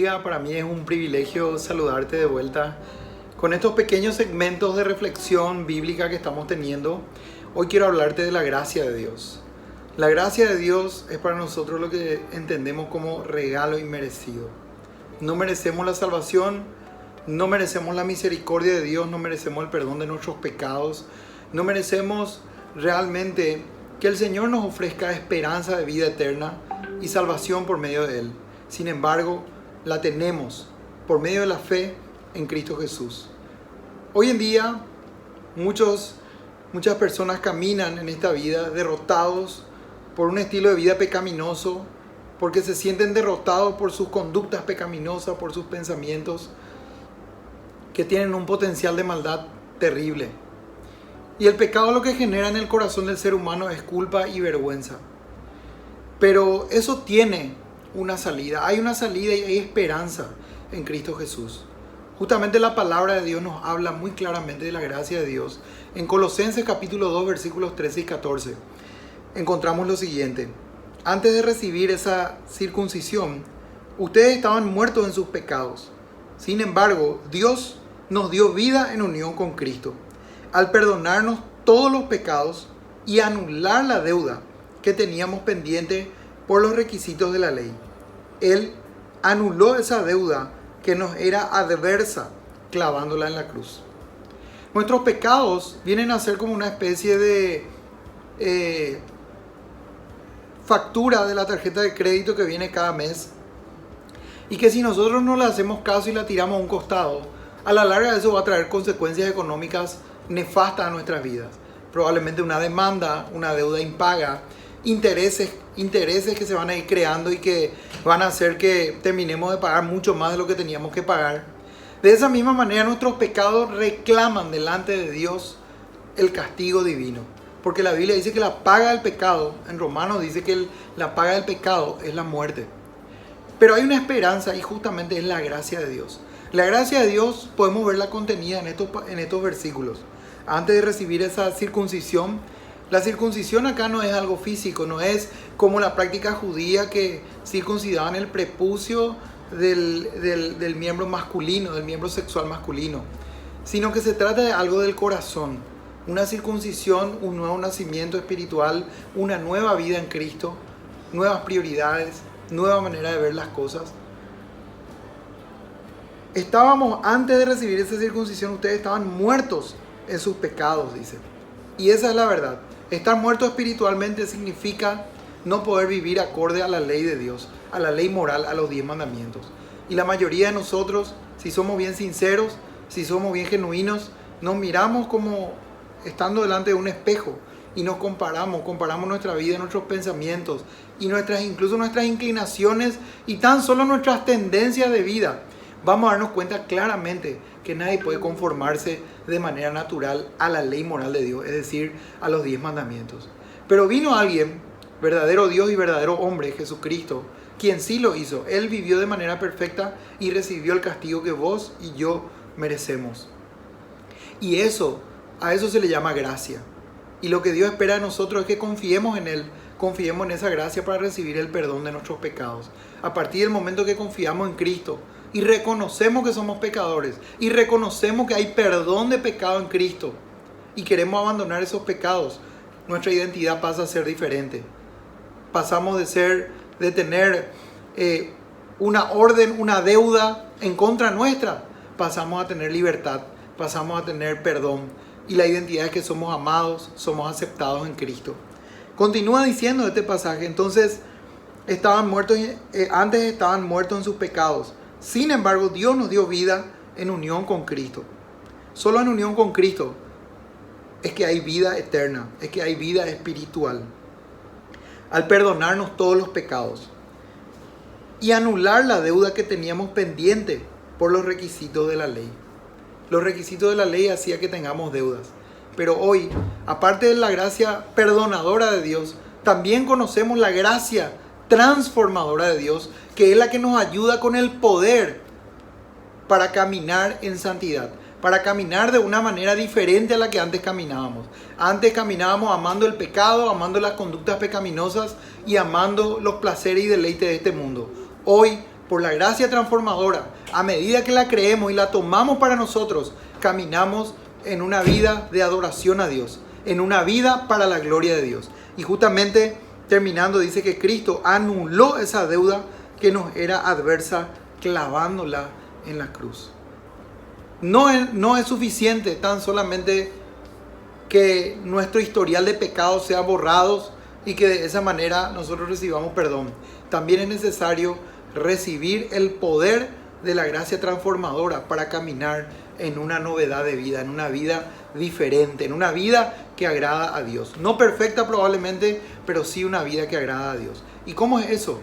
bendiga. Para mí es un privilegio saludarte de vuelta con estos pequeños segmentos de reflexión bíblica que estamos teniendo. Hoy quiero hablarte de la gracia de Dios. La gracia de Dios es para nosotros lo que entendemos como regalo inmerecido. No merecemos la salvación, no merecemos la misericordia de Dios, no merecemos el perdón de nuestros pecados, no merecemos realmente que el Señor nos ofrezca esperanza de vida eterna y salvación por medio de Él. Sin embargo, la tenemos por medio de la fe en Cristo Jesús. Hoy en día, muchas personas caminan en esta vida derrotados por un estilo de vida pecaminoso, porque se sienten derrotados por sus conductas pecaminosas, por sus pensamientos, que tienen un potencial de maldad terrible. Y el pecado lo que genera en el corazón del ser humano es culpa y vergüenza. Pero eso tiene una salida. Hay una salida y hay esperanza en Cristo Jesús. Justamente la palabra de Dios nos habla muy claramente de la gracia de Dios. En Colosenses capítulo 2 versículos 13 y 14 encontramos lo siguiente: antes de recibir esa circuncisión, ustedes estaban muertos en sus pecados. Sin embargo, Dios nos dio vida en unión con Cristo, al perdonarnos todos los pecados y anular la deuda que teníamos pendiente por los requisitos de la ley. Él anuló esa deuda que nos era adversa, clavándola en la cruz. Nuestros pecados vienen a ser como una especie de factura de la tarjeta de crédito que viene cada mes, y que si nosotros no le hacemos caso y la tiramos a un costado, a la larga eso va a traer consecuencias económicas nefastas a nuestras vidas. Probablemente una demanda, una deuda impaga, intereses que se van a ir creando y que van a hacer que terminemos de pagar mucho más de lo que teníamos que pagar. De esa misma manera, nuestros pecados reclaman delante de Dios el castigo divino, porque la Biblia dice que la paga del pecado, en Romanos dice que la paga del pecado es la muerte. Pero hay una esperanza, y justamente es la gracia de Dios. La gracia de Dios podemos verla contenida en estos versículos. Antes de recibir esa circuncisión, la circuncisión acá no es algo físico, no es como la práctica judía que circuncidaban el prepucio del miembro masculino, del miembro sexual masculino, sino que se trata de algo del corazón. Una circuncisión, un nuevo nacimiento espiritual, una nueva vida en Cristo, nuevas prioridades, nueva manera de ver las cosas. Antes de recibir esa circuncisión, ustedes estaban muertos en sus pecados, dice. Y esa es la verdad. Estar muerto espiritualmente significa no poder vivir acorde a la ley de Dios, a la ley moral, a los 10 mandamientos. Y la mayoría de nosotros, si somos bien sinceros, si somos bien genuinos, nos miramos como estando delante de un espejo y nos comparamos nuestra vida, nuestros pensamientos y incluso nuestras inclinaciones y tan solo nuestras tendencias de vida. Vamos a darnos cuenta claramente que nadie puede conformarse de manera natural a la ley moral de Dios, es decir, a los 10 mandamientos. Pero vino alguien, verdadero Dios y verdadero hombre, Jesucristo, quien sí lo hizo. Él vivió de manera perfecta y recibió el castigo que vos y yo merecemos. Y a eso se le llama gracia. Y lo que Dios espera de nosotros es que confiemos en Él, confiemos en esa gracia para recibir el perdón de nuestros pecados. A partir del momento que confiamos en Cristo y reconocemos que somos pecadores y reconocemos que hay perdón de pecado en Cristo y queremos abandonar esos pecados, nuestra identidad pasa a ser diferente. Pasamos de tener una orden, una deuda en contra nuestra, pasamos a tener libertad, pasamos a tener perdón, y la identidad es que somos amados, somos aceptados en Cristo. Continúa diciendo este pasaje: entonces antes estaban muertos en sus pecados. Sin embargo, Dios nos dio vida en unión con Cristo. Solo en unión con Cristo es que hay vida eterna, es que hay vida espiritual. Al perdonarnos todos los pecados y anular la deuda que teníamos pendiente por los requisitos de la ley. Los requisitos de la ley hacían que tengamos deudas. Pero hoy, aparte de la gracia perdonadora de Dios, también conocemos la gracia transformadora de Dios, que es la que nos ayuda con el poder para caminar en santidad, para caminar de una manera diferente a la que antes caminábamos. Antes caminábamos amando el pecado, amando las conductas pecaminosas y amando los placeres y deleites de este mundo. Hoy por la gracia transformadora, a medida que la creemos y la tomamos para nosotros, caminamos en una vida de adoración a Dios, en una vida para la gloria de Dios. Y justamente terminando dice que Cristo anuló esa deuda que nos era adversa clavándola en la cruz. No es suficiente tan solamente que nuestro historial de pecados sea borrado y que de esa manera nosotros recibamos perdón. También es necesario recibir el poder de la gracia transformadora para caminar en una novedad de vida, en una vida diferente, en una vida que agrada a Dios. No perfecta probablemente, pero sí una vida que agrada a Dios. ¿Y cómo es eso?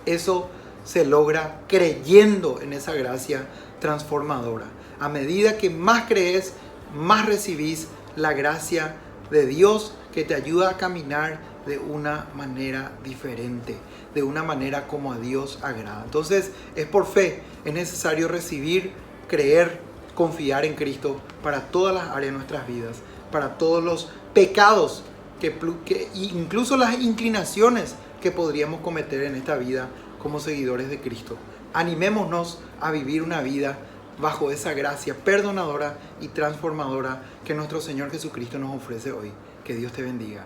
Eso se logra creyendo en esa gracia transformadora. A medida que más crees, más recibís la gracia de Dios que te ayuda a caminar de una manera diferente, de una manera como a Dios agrada. Entonces es por fe, es necesario recibir, creer, confiar en Cristo para todas las áreas de nuestras vidas, para todos los pecados que incluso las inclinaciones que podríamos cometer en esta vida como seguidores de Cristo. Animémonos a vivir una vida bajo esa gracia perdonadora y transformadora que nuestro Señor Jesucristo nos ofrece hoy. Que Dios te bendiga.